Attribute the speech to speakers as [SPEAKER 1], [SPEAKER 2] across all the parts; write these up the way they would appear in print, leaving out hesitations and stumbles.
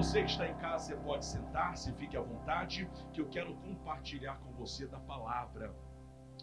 [SPEAKER 1] Você que está em casa, você pode sentar-se, fique à vontade, que eu quero compartilhar com você da palavra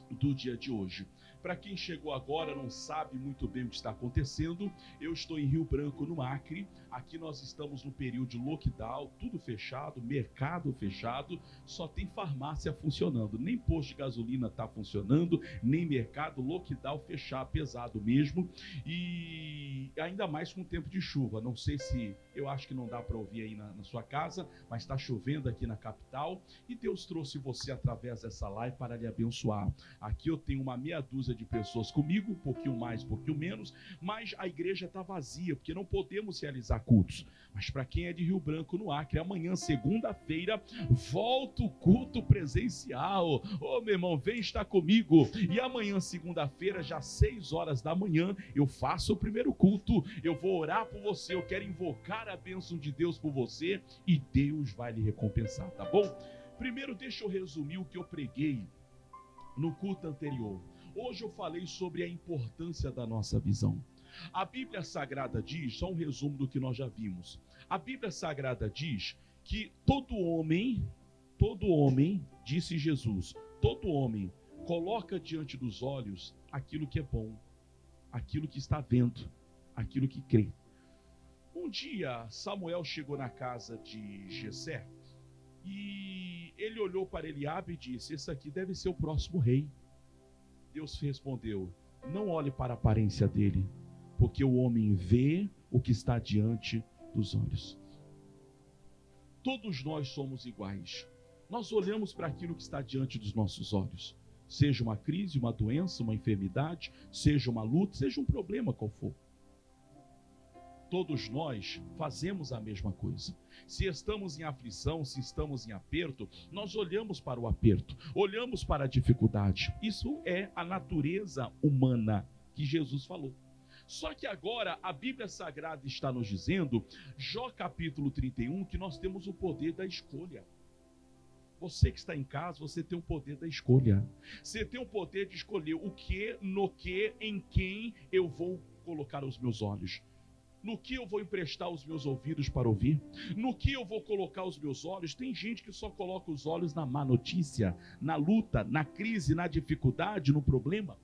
[SPEAKER 1] do dia de hoje. Para quem chegou agora, não sabe muito bem o que está acontecendo, eu estou em Rio Branco, no Acre. Aqui nós estamos no período de lockdown, tudo fechado, mercado fechado, só tem farmácia funcionando, nem posto de gasolina está funcionando, nem mercado, lockdown fechado, pesado mesmo, e ainda mais com tempo de chuva. Não sei se, eu acho que não dá para ouvir aí na sua casa, mas está chovendo aqui na capital, e Deus trouxe você através dessa live para lhe abençoar. Aqui eu tenho uma meia dúzia de pessoas comigo, um pouquinho mais, um pouquinho menos, mas a igreja está vazia, porque não podemos realizar cultos. Mas para quem é de Rio Branco, no Acre, amanhã, segunda-feira, volta o culto presencial. Ô meu irmão, vem estar comigo. E amanhã, segunda-feira, já 6 horas da manhã, eu faço o primeiro culto. Eu vou orar por você, eu quero invocar a bênção de Deus por você e Deus vai lhe recompensar, tá bom? Primeiro, deixa eu resumir o que eu preguei no culto anterior. Hoje eu falei sobre a importância da nossa visão. A Bíblia Sagrada diz, só um resumo do que nós já vimos. A Bíblia Sagrada diz que todo homem, disse Jesus, todo homem coloca diante dos olhos aquilo que é bom, aquilo que está vendo, aquilo que crê. Um dia Samuel chegou na casa de Jessé e ele olhou para Eliabe e disse: esse aqui deve ser o próximo rei. Deus respondeu: não olhe para a aparência dele, porque o homem vê o que está diante dos olhos. Todos nós somos iguais. Nós olhamos para aquilo que está diante dos nossos olhos. Seja uma crise, uma doença, uma enfermidade, seja uma luta, seja um problema qual for. Todos nós fazemos a mesma coisa. Se estamos em aflição, se estamos em aperto, nós olhamos para o aperto, olhamos para a dificuldade. Isso é a natureza humana que Jesus falou. Só que agora a Bíblia Sagrada está nos dizendo, Jó capítulo 31, que nós temos o poder da escolha. Você que está em casa, você tem o poder da escolha. Você tem o poder de escolher o que, no que, em quem eu vou colocar os meus olhos. No que eu vou emprestar os meus ouvidos para ouvir? No que eu vou colocar os meus olhos? Tem gente que só coloca os olhos na má notícia, na luta, na crise, na dificuldade, no problema.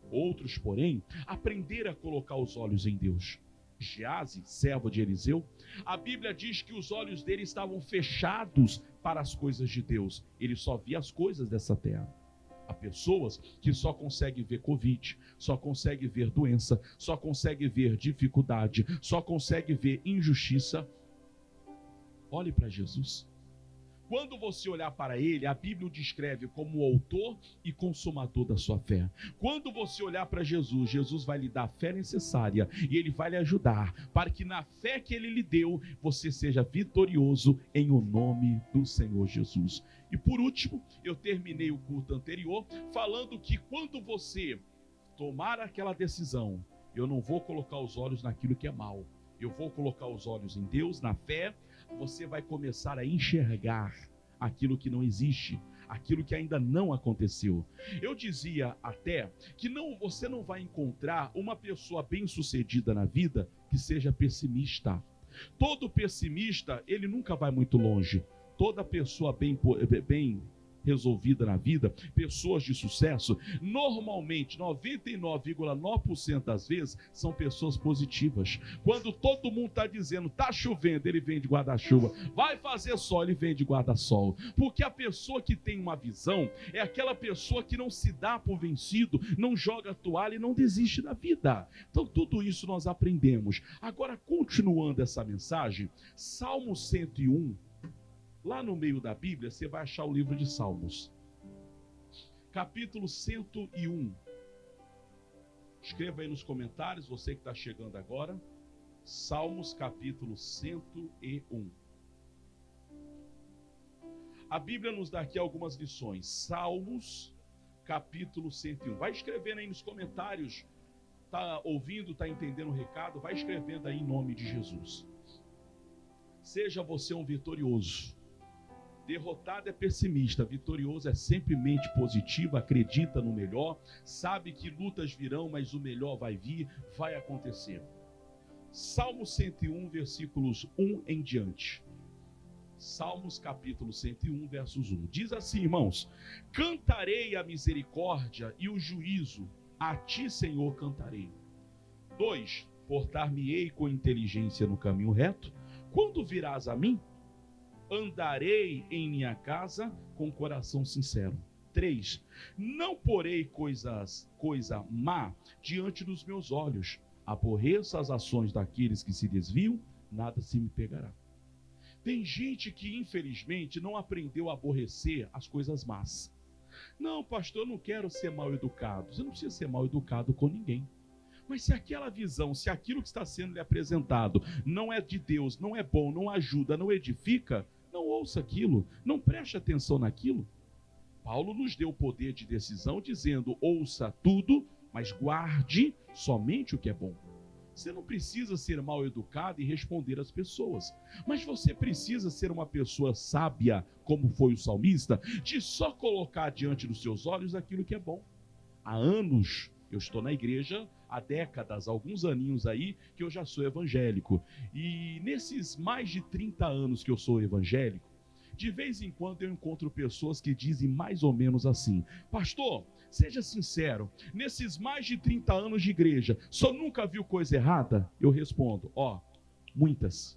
[SPEAKER 1] Outros, porém, aprenderam a colocar os olhos em Deus. Geazi, servo de Eliseu, a Bíblia diz que os olhos dele estavam fechados para as coisas de Deus. Ele só via as coisas dessa terra. Há pessoas que só conseguem ver Covid, só conseguem ver doença, só conseguem ver dificuldade, só conseguem ver injustiça. Olhe para Jesus. Quando você olhar para ele, a Bíblia o descreve como o autor e consumador da sua fé. Quando você olhar para Jesus, Jesus vai lhe dar a fé necessária e ele vai lhe ajudar para que na fé que ele lhe deu, você seja vitorioso em o nome do Senhor Jesus. E por último, eu terminei o culto anterior falando que quando você tomar aquela decisão, eu não vou colocar os olhos naquilo que é mal, eu vou colocar os olhos em Deus, na fé, você vai começar a enxergar aquilo que não existe, aquilo que ainda não aconteceu. Eu dizia até que você não vai encontrar uma pessoa bem-sucedida na vida que seja pessimista. Todo pessimista, ele nunca vai muito longe. Toda pessoa bem resolvida na vida, pessoas de sucesso, normalmente 99,9% das vezes são pessoas positivas. Quando todo mundo está dizendo está chovendo, ele vem de guarda-chuva, vai fazer sol, ele vem de guarda-sol, porque a pessoa que tem uma visão é aquela pessoa que não se dá por vencido, não joga a toalha e não desiste da vida. Então tudo isso nós aprendemos. Agora, continuando essa mensagem, Salmo 101, lá no meio da Bíblia, você vai achar o livro de Salmos. Capítulo 101. Escreva aí nos comentários, você que está chegando agora. Salmos, capítulo 101. A Bíblia nos dá aqui algumas lições. Salmos, capítulo 101. Vai escrevendo aí nos comentários. Está ouvindo, está entendendo o recado? Vai escrevendo aí em nome de Jesus. Seja você um vitorioso. Derrotado é pessimista, vitorioso é sempre mente positiva, acredita no melhor, sabe que lutas virão, mas o melhor vai vir, vai acontecer. Salmo 101, versículos 1 em diante. Salmos capítulo 101, versos 1. Diz assim, irmãos: cantarei a misericórdia e o juízo, a ti, Senhor, cantarei. 2. Portar-me-ei com inteligência no caminho reto. Quando virás a mim, andarei em minha casa com coração sincero. 3. Não porei coisa má diante dos meus olhos. Aborreço as ações daqueles que se desviam, nada se me pegará. Tem gente que, infelizmente, não aprendeu a aborrecer as coisas más. Não, pastor, eu não quero ser mal educado. Você não precisa ser mal educado com ninguém. Mas se aquela visão, se aquilo que está sendo lhe apresentado não é de Deus, não é bom, não ajuda, não edifica, não ouça aquilo, não preste atenção naquilo. Paulo nos deu o poder de decisão dizendo: ouça tudo, mas guarde somente o que é bom. Você não precisa ser mal educado e responder às pessoas, mas você precisa ser uma pessoa sábia, como foi o salmista, de só colocar diante dos seus olhos aquilo que é bom. Há anos, eu estou na igreja, há décadas, alguns aninhos aí, que eu já sou evangélico. E nesses mais de 30 anos que eu sou evangélico, de vez em quando eu encontro pessoas que dizem mais ou menos assim: pastor, seja sincero, nesses mais de 30 anos de igreja, só nunca viu coisa errada? Eu respondo: muitas.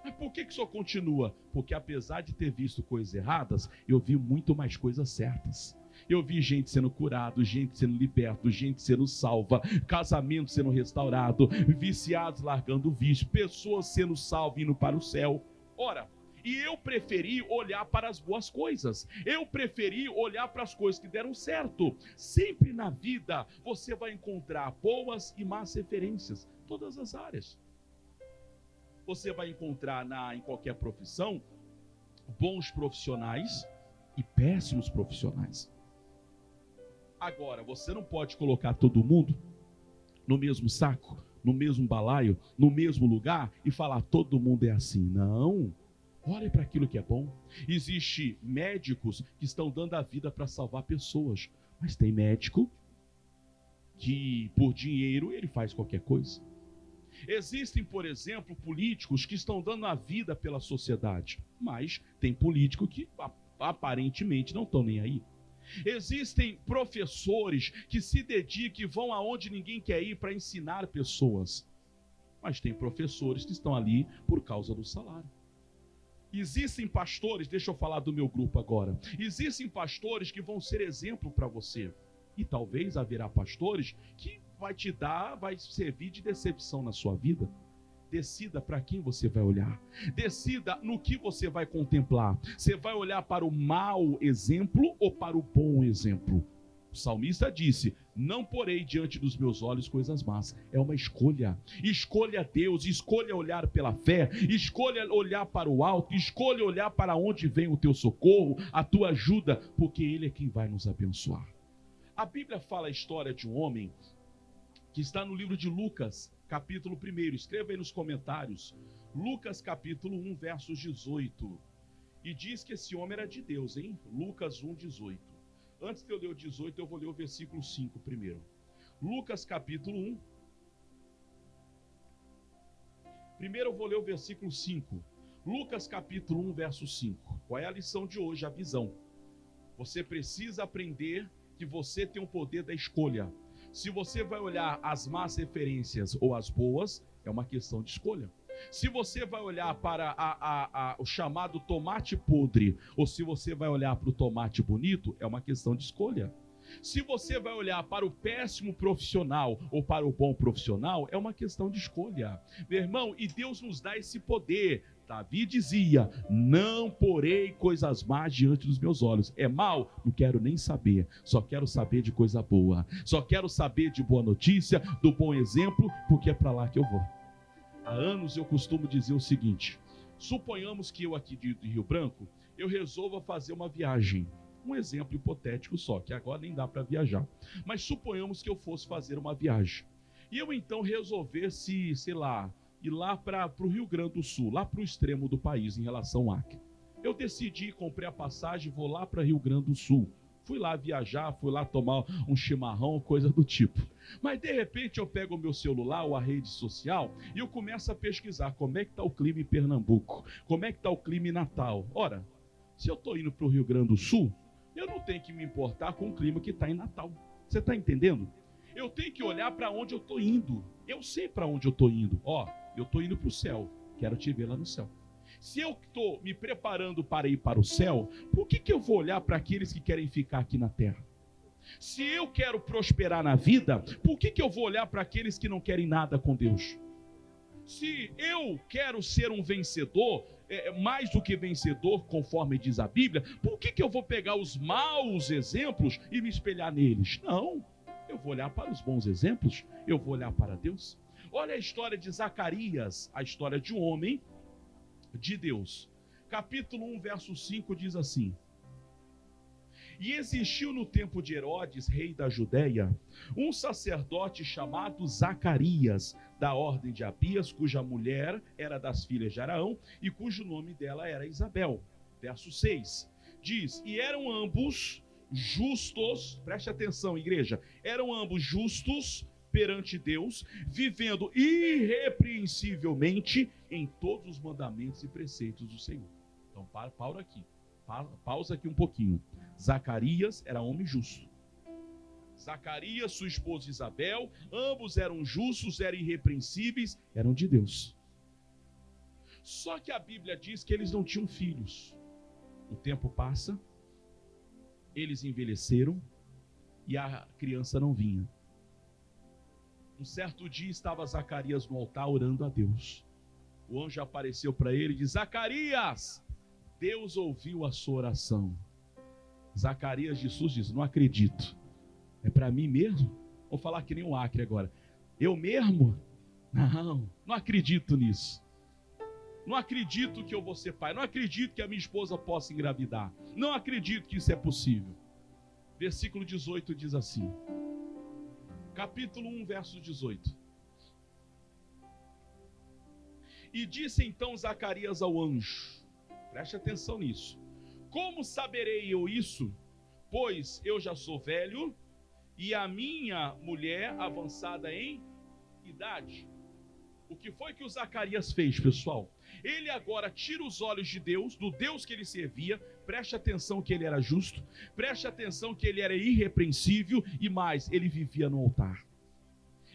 [SPEAKER 1] Mas por que só continua? Porque apesar de ter visto coisas erradas, eu vi muito mais coisas certas. Eu vi gente sendo curado, gente sendo liberto, gente sendo salva, casamento sendo restaurado, viciados largando o vício, pessoas sendo salvas indo para o céu. Ora, e eu preferi olhar para as boas coisas. Eu preferi olhar para as coisas que deram certo. Sempre na vida você vai encontrar boas e más referências. Todas as áreas. Você vai encontrar em qualquer profissão bons profissionais e péssimos profissionais. Agora, você não pode colocar todo mundo no mesmo saco, no mesmo balaio, no mesmo lugar e falar: todo mundo é assim. Não. Olhe para aquilo que é bom. Existem médicos que estão dando a vida para salvar pessoas, mas tem médico que por dinheiro ele faz qualquer coisa. Existem, por exemplo, políticos que estão dando a vida pela sociedade, mas tem político que aparentemente não estão nem aí. Existem professores que se dedicam e vão aonde ninguém quer ir para ensinar pessoas, mas tem professores que estão ali por causa do salário. Existem pastores, deixa eu falar do meu grupo agora. Existem pastores que vão ser exemplo para você. E talvez haverá pastores que vai servir de decepção na sua vida. Decida para quem você vai olhar. Decida no que você vai contemplar. Você vai olhar para o mau exemplo ou para o bom exemplo? O salmista disse: não porei diante dos meus olhos coisas más. É uma escolha. Escolha Deus, escolha olhar pela fé, escolha olhar para o alto, escolha olhar para onde vem o teu socorro, a tua ajuda, porque Ele é quem vai nos abençoar. A Bíblia fala a história de um homem que está no livro de Lucas, capítulo 1. Escreva aí nos comentários. Lucas capítulo 1, versos 18. E diz que esse homem era de Deus, hein? Lucas 1, 18. Antes de eu ler o 18, eu vou ler o versículo 5 primeiro. Lucas capítulo 1. Primeiro eu vou ler o versículo 5. Lucas capítulo 1, verso 5. Qual é a lição de hoje? A visão. Você precisa aprender que você tem o poder da escolha. Se você vai olhar as más referências ou as boas, é uma questão de escolha. Se você vai olhar para o chamado tomate podre, ou se você vai olhar para o tomate bonito, é uma questão de escolha. Se você vai olhar para o péssimo profissional ou para o bom profissional, é uma questão de escolha. Meu irmão, e Deus nos dá esse poder. Davi dizia: não porei coisas más diante dos meus olhos. É mal? Não quero nem saber. Só quero saber de coisa boa. Só quero saber de boa notícia, do bom exemplo, porque é para lá que eu vou. Há anos eu costumo dizer o seguinte: suponhamos que eu aqui de Rio Branco, eu resolva fazer uma viagem. Um exemplo hipotético só, que agora nem dá para viajar. Mas suponhamos que eu fosse fazer uma viagem. E eu então resolvesse, sei lá, ir lá para o Rio Grande do Sul, lá para o extremo do país em relação ao Acre. Eu decidi, comprei a passagem, vou lá para Rio Grande do Sul. Fui lá viajar, fui lá tomar um chimarrão, coisa do tipo. Mas de repente eu pego o meu celular ou a rede social e eu começo a pesquisar como é que está o clima em Pernambuco, como é que está o clima em Natal. Ora, se eu estou indo para o Rio Grande do Sul, eu não tenho que me importar com o clima que está em Natal. Você está entendendo? Eu tenho que olhar para onde eu estou indo. Eu sei para onde eu estou indo. Eu estou indo para o céu. Quero te ver lá no céu. Se eu estou me preparando para ir para o céu, por que eu vou olhar para aqueles que querem ficar aqui na terra? Se eu quero prosperar na vida, por que eu vou olhar para aqueles que não querem nada com Deus? Se eu quero ser um vencedor, mais do que vencedor, conforme diz a Bíblia, por que eu vou pegar os maus exemplos e me espelhar neles? Não, eu vou olhar para os bons exemplos, eu vou olhar para Deus. Olha a história de Zacarias, a história de um homem de Deus. Capítulo 1, verso 5 diz assim: E existiu no tempo de Herodes, rei da Judéia, um sacerdote chamado Zacarias, da ordem de Abias, cuja mulher era das filhas de Araão e cujo nome dela era Isabel. Verso 6 diz: E eram ambos justos, preste atenção, igreja, eram ambos justos perante Deus, vivendo irrepreensivelmente em todos os mandamentos e preceitos do Senhor. Então, pausa aqui um pouquinho. Zacarias era homem justo. Zacarias, sua esposa Isabel, ambos eram justos, eram irrepreensíveis, eram de Deus. Só que a Bíblia diz que eles não tinham filhos. O tempo passa, eles envelheceram e a criança não vinha. Um certo dia estava Zacarias no altar orando a Deus. O anjo apareceu para ele e disse: Zacarias, Deus ouviu a sua oração. Zacarias diz: não acredito. É para mim mesmo? Vou falar que nem um Acre agora. Eu mesmo? Não acredito nisso. Não acredito que eu vou ser pai. Não acredito que a minha esposa possa engravidar. Não acredito que isso é possível. Versículo 18 diz assim. Capítulo 1, verso 18. E disse então Zacarias ao anjo, preste atenção nisso: Como saberei eu isso? Pois eu já sou velho e a minha mulher avançada em idade. O que foi que o Zacarias fez, pessoal? Ele agora tira os olhos de Deus, do Deus que ele servia. Preste atenção que ele era justo, preste atenção que ele era irrepreensível e mais, ele vivia no altar.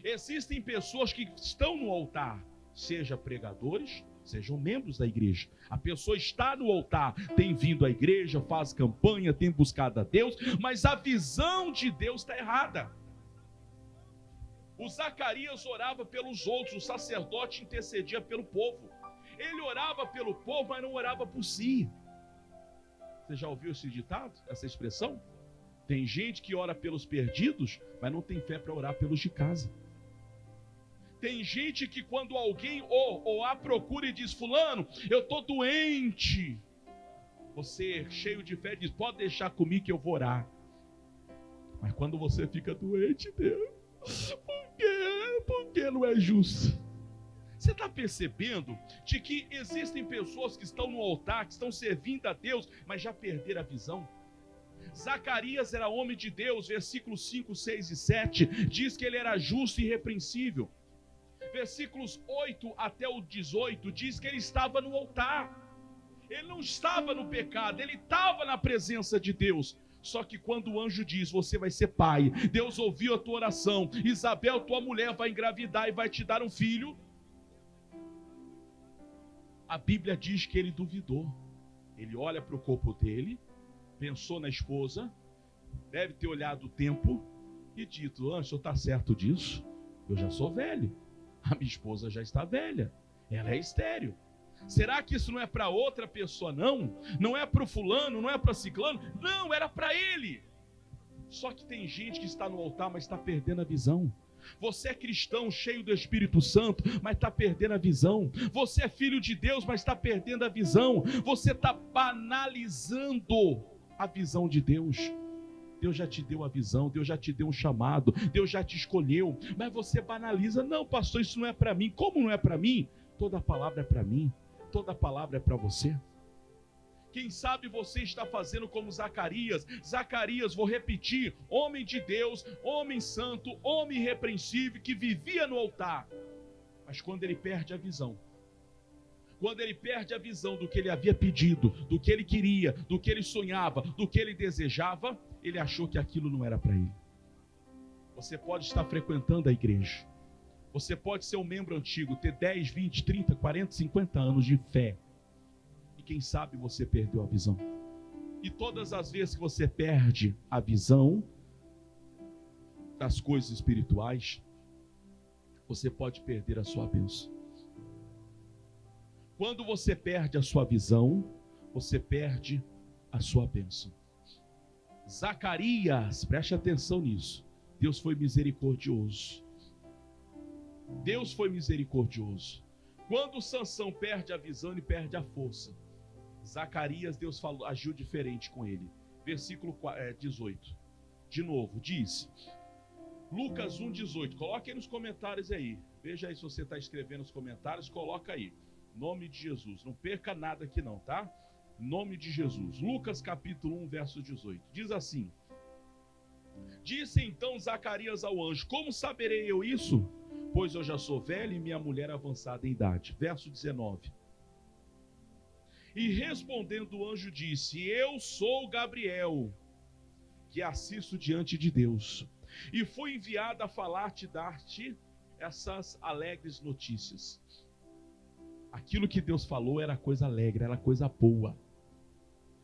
[SPEAKER 1] Existem pessoas que estão no altar, seja pregadores, sejam membros da igreja. A pessoa está no altar, tem vindo à igreja, faz campanha, tem buscado a Deus, mas a visão de Deus está errada. O Zacarias orava pelos outros, o sacerdote intercedia pelo povo. Ele orava pelo povo, mas não orava por si. Você já ouviu esse ditado, essa expressão? Tem gente que ora pelos perdidos, mas não tem fé para orar pelos de casa. Tem gente que quando alguém ou a procura e diz: fulano, eu estou doente, você cheio de fé diz: pode deixar comigo que eu vou orar. Mas quando você fica doente, Deus, por quê? Porque não é justo. Você está percebendo de que existem pessoas que estão no altar, que estão servindo a Deus, mas já perderam a visão? Zacarias era homem de Deus, versículos 5, 6 e 7, diz que ele era justo e irrepreensível. Versículos 8 até o 18, diz que ele estava no altar. Ele não estava no pecado, ele estava na presença de Deus. Só que quando o anjo diz: você vai ser pai, Deus ouviu a tua oração, Isabel, tua mulher, vai engravidar e vai te dar um filho. A Bíblia diz que ele duvidou. Ele olha para o corpo dele, pensou na esposa, deve ter olhado o tempo e dito: anjo, o senhor está certo disso? Eu já sou velho, a minha esposa já está velha, ela é estéril. Será que isso não é para outra pessoa? Não é para o fulano, não é para ciclano, não, era para ele. Só que tem gente que está no altar, mas está perdendo a visão. Você é cristão, cheio do Espírito Santo, mas está perdendo a visão. Você é filho de Deus, mas está perdendo a visão. Você está banalizando a visão de Deus. Deus já te deu a visão, Deus já te deu um chamado, Deus já te escolheu, mas você banaliza. Não, pastor, isso não é para mim. Como não é para mim? Toda palavra é para mim, toda palavra é para você. Quem sabe você está fazendo como Zacarias. Zacarias, vou repetir, homem de Deus, homem santo, homem irrepreensível, que vivia no altar. Mas quando ele perde a visão, quando ele perde a visão do que ele havia pedido, do que ele queria, do que ele sonhava, do que ele desejava, ele achou que aquilo não era para ele. Você pode estar frequentando a igreja, você pode ser um membro antigo, ter 10, 20, 30, 40, 50 anos de fé, e quem sabe você perdeu a visão. E todas as vezes que você perde a visão das coisas espirituais, você pode perder a sua bênção. Quando você perde a sua visão, você perde a sua bênção. Zacarias, preste atenção nisso. Deus foi misericordioso. Deus foi misericordioso. Quando Sansão perde a visão, ele perde a força. Zacarias, Deus agiu diferente com ele. Versículo 18. De novo, diz... Lucas 1,18, coloque aí nos comentários aí. Veja aí se você está escrevendo nos comentários, coloca aí. Nome de Jesus, não perca nada aqui não, tá? Nome de Jesus. Lucas capítulo 1, verso 18. Diz assim: Disse então Zacarias ao anjo: Como saberei eu isso? Pois eu já sou velho e minha mulher avançada em idade. Verso 19. E respondendo o anjo disse: Eu sou Gabriel, que assisto diante de Deus. E fui enviado a falar-te, dar-te essas alegres notícias. Aquilo que Deus falou era coisa alegre, era coisa boa.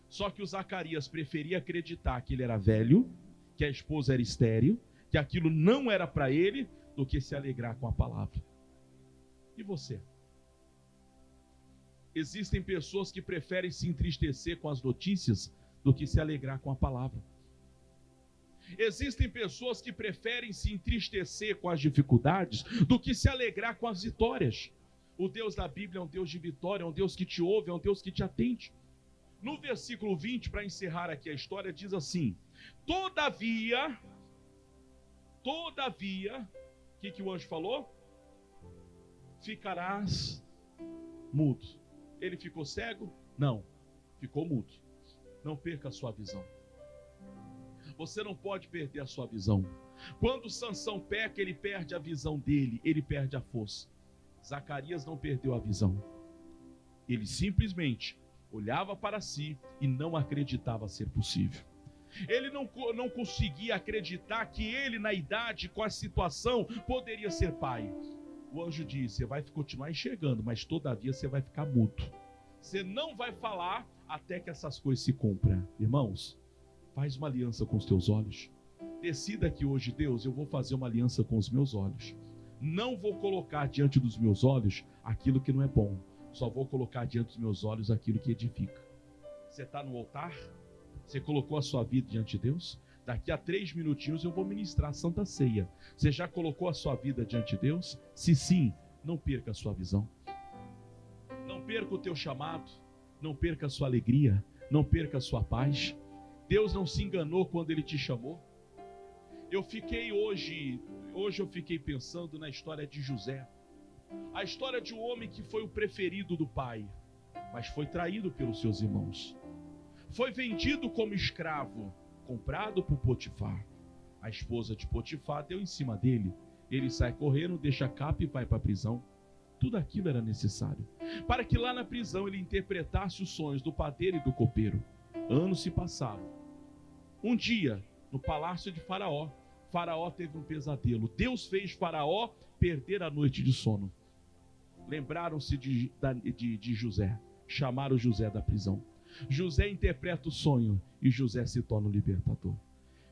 [SPEAKER 1] Só que o Zacarias preferia acreditar que ele era velho, que a esposa era estéril, que aquilo não era para ele, do que se alegrar com a palavra. E você? Existem pessoas que preferem se entristecer com as notícias do que se alegrar com a palavra. Existem pessoas que preferem se entristecer com as dificuldades do que se alegrar com as vitórias. O Deus da Bíblia é um Deus de vitória, é um Deus que te ouve, é um Deus que te atende. No versículo 20, para encerrar aqui a história, diz assim: Todavia, o que o anjo falou? Ficarás mudo. Ele ficou cego? Não, ficou mudo. Não perca a sua visão. Você não pode perder a sua visão. Quando Sansão peca, ele perde a visão dele, ele perde a força. Zacarias não perdeu a visão. Ele simplesmente olhava para si e não acreditava ser possível. Ele não conseguia acreditar que ele, na idade, com a situação, poderia ser pai. O anjo disse: você vai continuar enxergando, mas todavia você vai ficar mudo. Você não vai falar até que essas coisas se cumpram. Irmãos, faz uma aliança com os teus olhos. Decida que hoje, Deus, eu vou fazer uma aliança com os meus olhos. Não vou colocar diante dos meus olhos aquilo que não é bom. Só vou colocar diante dos meus olhos aquilo que edifica. Você está no altar? Você colocou a sua vida diante de Deus? Daqui a 3 minutinhos eu vou ministrar a Santa Ceia. Você já colocou a sua vida diante de Deus? Se sim, não perca a sua visão. Não perca o teu chamado. Não perca a sua alegria. Não perca a sua paz. Deus não se enganou quando Ele te chamou. Hoje eu fiquei pensando na história de José. A história de um homem que foi o preferido do pai, mas foi traído pelos seus irmãos. Foi vendido como escravo, comprado por Potifar. A esposa de Potifar deu em cima dele. Ele sai correndo, deixa a capa e vai para a prisão. Tudo aquilo era necessário para que lá na prisão ele interpretasse os sonhos do padeiro e do copeiro. Anos se passaram. Um dia, no palácio de Faraó, Faraó teve um pesadelo. Deus fez Faraó perder a noite de sono. Lembraram-se de José. Chamaram José da prisão. José interpreta o sonho e José se torna o libertador.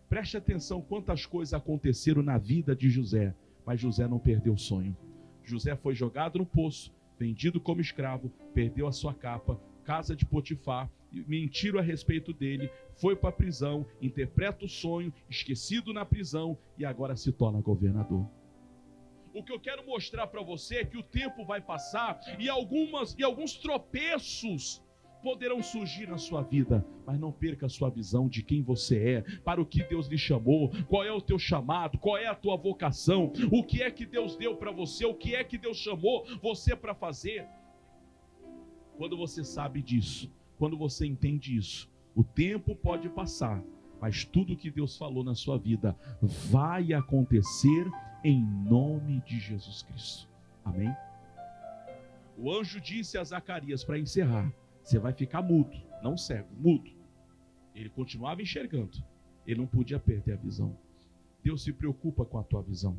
[SPEAKER 1] Preste atenção quantas coisas aconteceram na vida de José, mas José não perdeu o sonho. José foi jogado no poço, vendido como escravo, perdeu a sua capa, casa de Potifar, mentiram a respeito dele, foi para a prisão, interpreta o sonho, esquecido na prisão e agora se torna governador. O que eu quero mostrar para você é que o tempo vai passar e alguns tropeços poderão surgir na sua vida, mas não perca a sua visão de quem você é, para o que Deus lhe chamou, qual é o teu chamado, qual é a tua vocação, o que é que Deus deu para você, o que é que Deus chamou você para fazer. Quando você sabe disso, Quando você entende isso, o tempo pode passar, mas tudo que Deus falou na sua vida vai acontecer em nome de Jesus Cristo. Amém? O anjo disse a Zacarias, para encerrar: você vai ficar mudo, não cego, mudo. Ele continuava enxergando, ele não podia perder a visão. Deus se preocupa com a tua visão.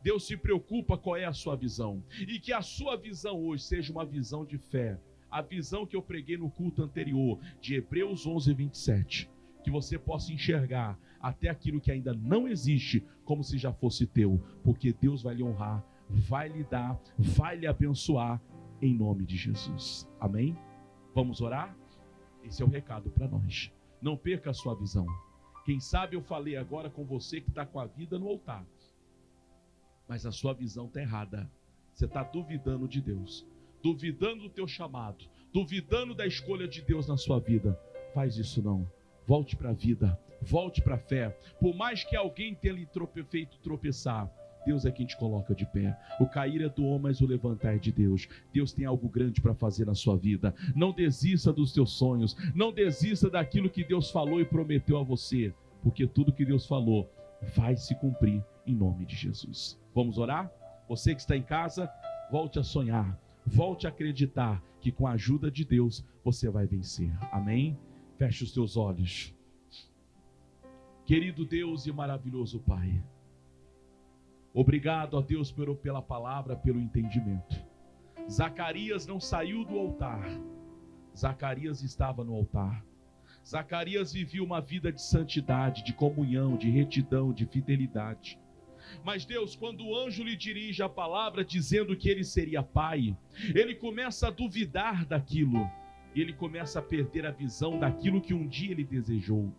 [SPEAKER 1] Deus se preocupa qual é a sua visão. E que a sua visão hoje seja uma visão de fé. A visão que eu preguei no culto anterior, de Hebreus 11, 27. Que você possa enxergar até aquilo que ainda não existe, como se já fosse teu. Porque Deus vai lhe honrar, vai lhe dar, vai lhe abençoar, em nome de Jesus. Amém? Vamos orar? Esse é o recado para nós. Não perca a sua visão. Quem sabe eu falei agora com você que está com a vida no altar, mas a sua visão está errada. Você está duvidando de Deus, duvidando do teu chamado, duvidando da escolha de Deus na sua vida. Faz isso não. Volte para a vida, volte para a fé. Por mais que alguém tenha lhe feito tropeçar, Deus é quem te coloca de pé. O cair é do homem, mas o levantar é de Deus. Deus tem algo grande para fazer na sua vida. Não desista dos teus sonhos. Não desista daquilo que Deus falou e prometeu a você. Porque tudo que Deus falou vai se cumprir em nome de Jesus. Vamos orar? Você que está em casa, volte a sonhar. Volte a acreditar que com a ajuda de Deus você vai vencer. Amém? Feche os teus olhos. Querido Deus e maravilhoso Pai, obrigado a Deus pela palavra, pelo entendimento. Zacarias não saiu do altar. Zacarias estava no altar. Zacarias vivia uma vida de santidade, de comunhão, de retidão, de fidelidade. Mas Deus, quando o anjo lhe dirige a palavra dizendo que ele seria pai, ele começa a duvidar daquilo. E ele começa a perder a visão daquilo que um dia ele desejou.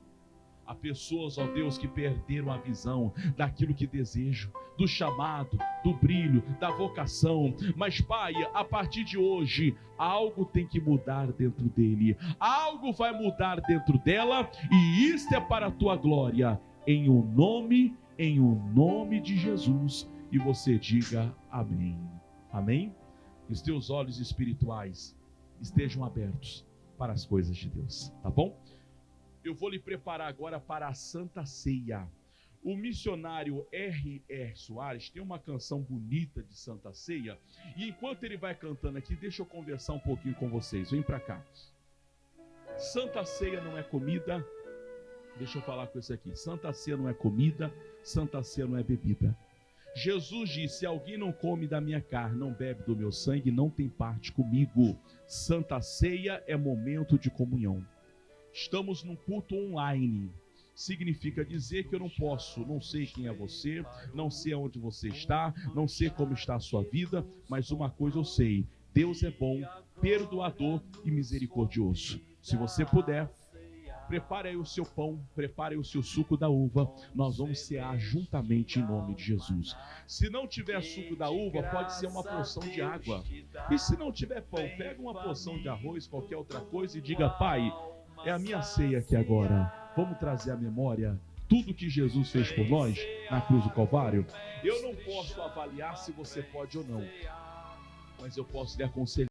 [SPEAKER 1] Há pessoas, ó Deus, que perderam a visão daquilo que desejam, do chamado, do brilho, da vocação. Mas Pai, a partir de hoje, algo tem que mudar dentro dele. Algo vai mudar dentro dela, e isto é para a tua glória. Em o nome de Jesus. E você diga amém. Amém? Que os teus olhos espirituais estejam abertos para as coisas de Deus. Tá bom? Eu vou lhe preparar agora para a Santa Ceia. O missionário R.R. Soares tem uma canção bonita de Santa Ceia. E enquanto ele vai cantando aqui, deixa eu conversar um pouquinho com vocês. Vem para cá. Santa Ceia não é comida. Deixa eu falar com isso aqui. Santa Ceia não é comida. Santa Ceia não é bebida. Jesus disse: se alguém não come da minha carne, não bebe do meu sangue, não tem parte comigo. Santa Ceia é momento de comunhão. Estamos num culto online. Significa dizer que eu não sei quem é você, não sei aonde você está, não sei como está a sua vida, mas uma coisa eu sei: Deus é bom, perdoador e misericordioso. Se você puder, prepare aí o seu pão, prepare aí o seu suco da uva. Nós vamos cear juntamente em nome de Jesus. Se não tiver suco da uva, pode ser uma porção de água. E se não tiver pão, pega uma porção de arroz, qualquer outra coisa, e diga: Pai, é a minha ceia aqui agora. Vamos trazer à memória tudo que Jesus fez por nós na cruz do Calvário. Eu não posso avaliar se você pode ou não, mas eu posso lhe aconselhar.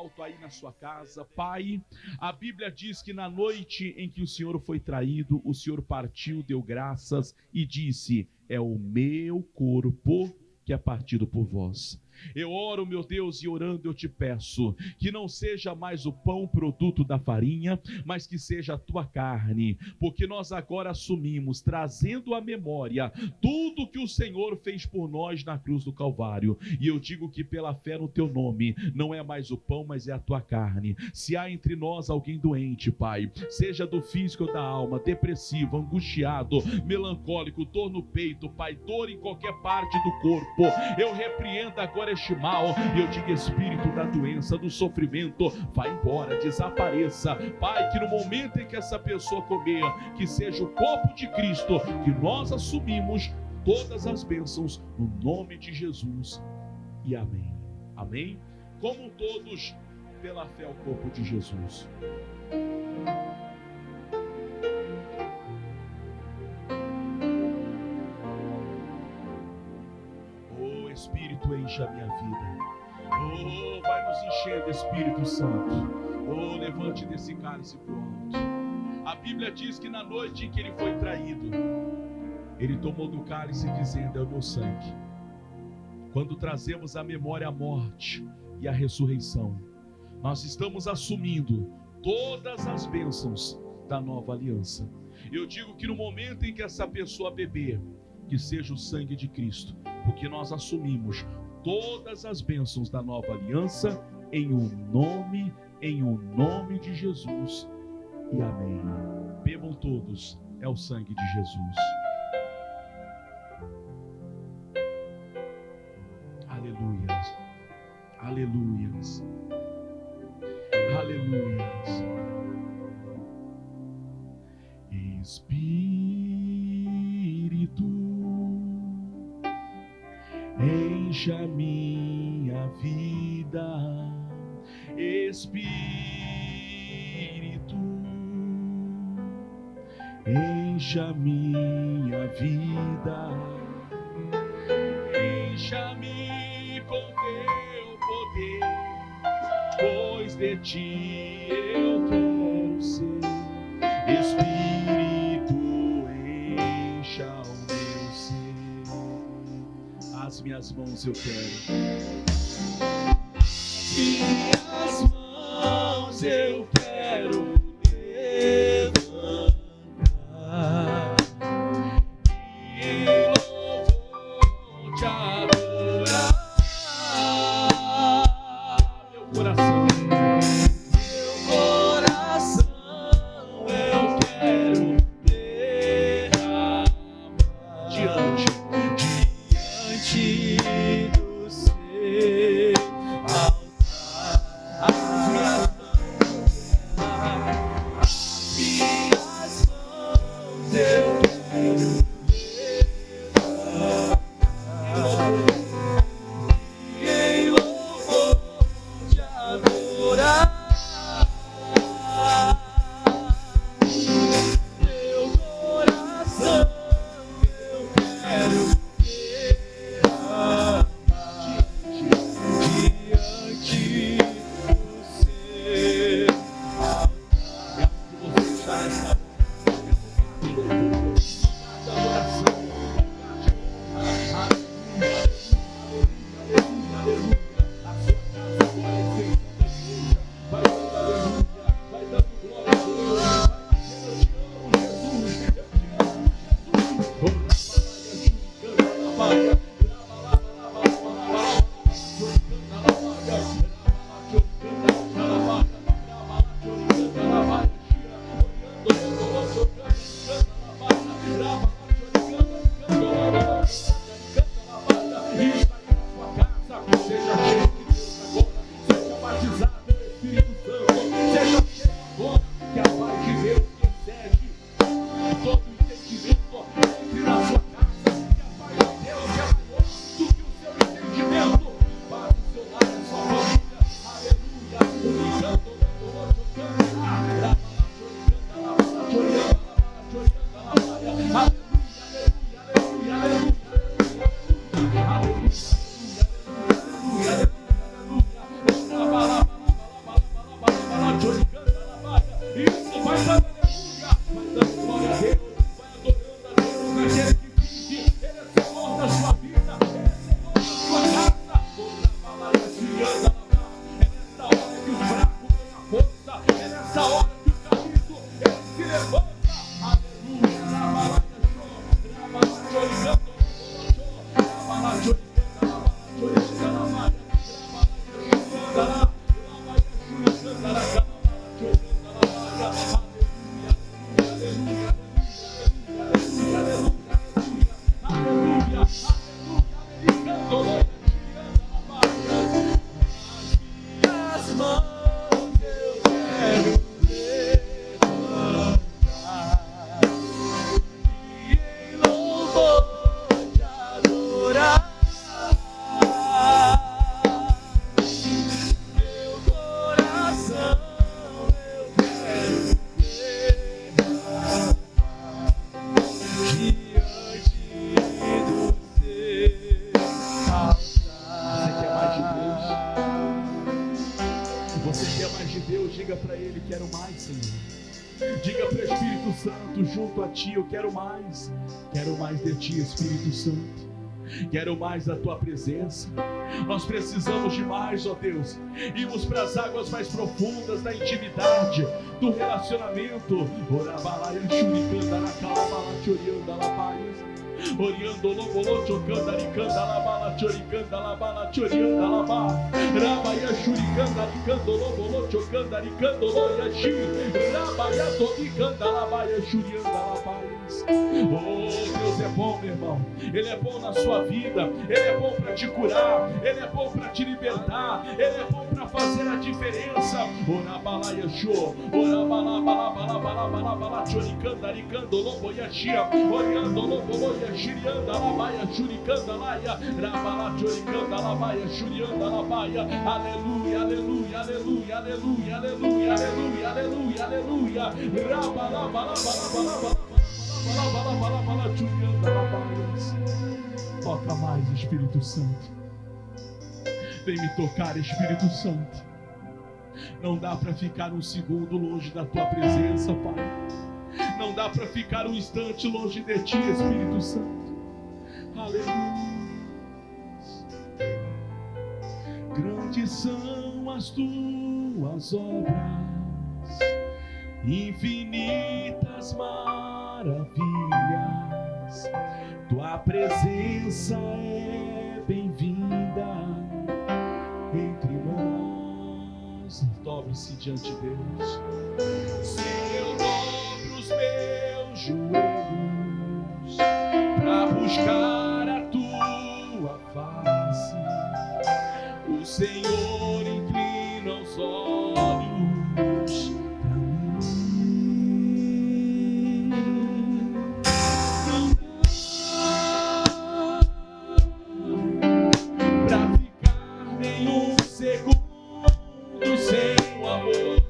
[SPEAKER 1] alto aí na sua casa. Pai, a Bíblia diz que na noite em que o Senhor foi traído, o Senhor partiu, deu graças e disse: é o meu corpo que é partido por vós. Eu oro, meu Deus, e orando eu te peço que não seja mais o pão produto da farinha, mas que seja a tua carne, porque nós agora assumimos, trazendo à memória tudo que o Senhor fez por nós na cruz do Calvário. E eu digo que pela fé no teu nome, não é mais o pão, mas é a tua carne. Se há entre nós alguém doente, Pai, seja do físico ou da alma, depressivo, angustiado, melancólico, dor no peito, Pai, dor em qualquer parte do corpo, eu repreendo agora este mal, e eu digo: espírito da doença, do sofrimento, vai embora, desapareça. Pai, que no momento em que essa pessoa comer, que seja o corpo de Cristo, que nós assumimos todas as bênçãos, no nome de Jesus, e amém. Amém? Como todos, pela fé, o corpo de Jesus. Espírito, enche a minha vida. Oh, vai nos enchendo, Espírito Santo. Oh, levante desse cálice pro alto. A Bíblia diz que na noite em que ele foi traído, ele tomou do cálice dizendo: é o meu sangue. Quando trazemos à memória a morte e a ressurreição, nós estamos assumindo todas as bênçãos da nova aliança. Eu digo que no momento em que essa pessoa beber, que seja o sangue de Cristo, porque nós assumimos todas as bênçãos da nova aliança em o nome de Jesus, e amém. Bebam todos, é o sangue de Jesus. Aleluias, aleluias, aleluias. Espírito, enche a minha vida. Espírito, enche a minha vida. Encha-me com teu poder, pois de ti eu quero ser. Espírito, encha o meu ser. As minhas mãos eu quero. Minhas mãos eu quero levantar e louvor te adorar. Meu coração eu quero derramar diante do seu altar. As minhas mãos Diga para o Espírito Santo: junto a Ti eu quero mais de Ti, Espírito Santo. Quero mais da Tua presença. Nós precisamos de mais, ó Deus. Irmos para as águas mais profundas da intimidade, do relacionamento. Oriando lobolo chocanda ricanda la bala choricanda la bala chorianda la ba rabaya churicanda ricando lobolo chocanda ricando loyashi rabaya tocicanda la baia churianda la paz. Oh, Deus é bom, meu irmão. Ele é bom na sua vida. Ele é bom para te curar. Ele é bom para te libertar. Ele é bom para fazer a diferença. Ora balaia show, ora bala bala bala bala bala bala choricanda ricando loboyashi oriando lobolo Shirianda la baia, shuricanda laia, rabala choricanda la baia, shurianda la baia. Aleluia, aleluia, aleluia, aleluia, aleluia, aleluia, aleluia, aleluia. Rabala bala bala bala bala bala bala bala churianda la baia. Toca mais, Espírito Santo. Vem me tocar, Espírito Santo. Não dá para ficar um segundo longe da Tua presença, Pai. Não dá para ficar um instante longe de Ti, Espírito Santo. Aleluia. Grandes são as Tuas obras, infinitas maravilhas. Tua presença é bem-vinda entre nós. Dobre-se diante de Deus. Senhor, meus joelhos para buscar a Tua face. O Senhor inclina os olhos para mim. Não dá para ficar nenhum segundo sem o amor.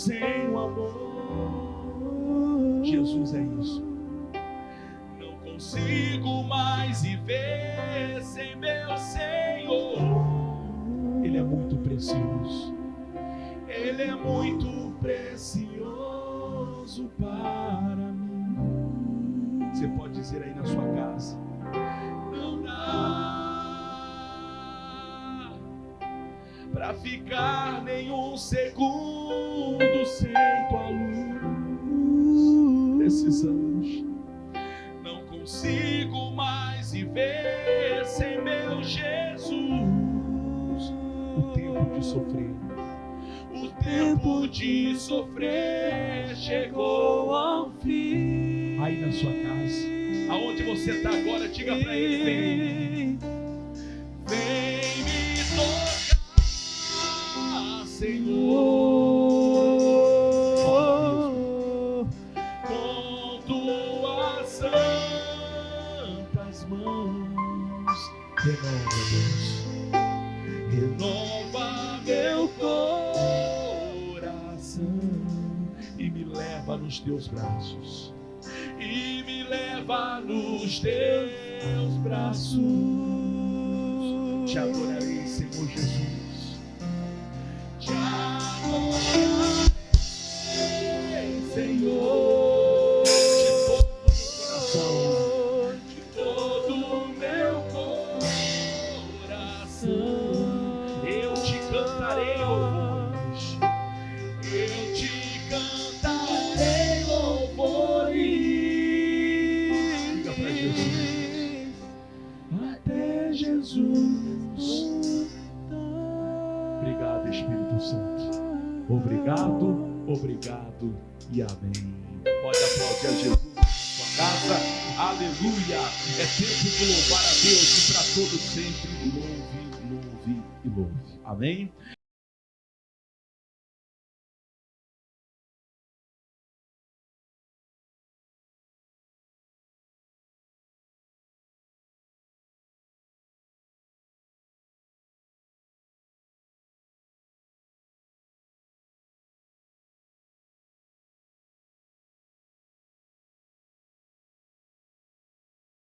[SPEAKER 1] sem o amor. Jesus é isso. Não consigo mais viver sem meu Senhor. Ele é muito precioso. Ele é muito precioso para mim. Você pode dizer aí na sua casa: não dá para ficar nenhum segundo sem tua luz. Precisamos. Não consigo mais viver sem meu Jesus. O tempo de sofrer, o tempo de sofrer chegou ao fim. Aí na sua casa, aonde você está agora, diga para Ele: vem, vem me tocar, Senhor, com tuas santas mãos. Renova, Deus, renova meu coração e me leva nos teus braços. E me leva nos teus braços. Te adorarei, Senhor Jesus. Te adorarei, Senhor, de todo o meu coração. Eu te cantarei louvores. Eu te cantarei louvores. Até Jesus. Obrigado, Espírito Santo. Obrigado, obrigado e amém. Pode aplaudir a Jesus na sua casa. Aleluia. É tempo de louvar a Deus e para todos sempre louve, louve e louve. Amém.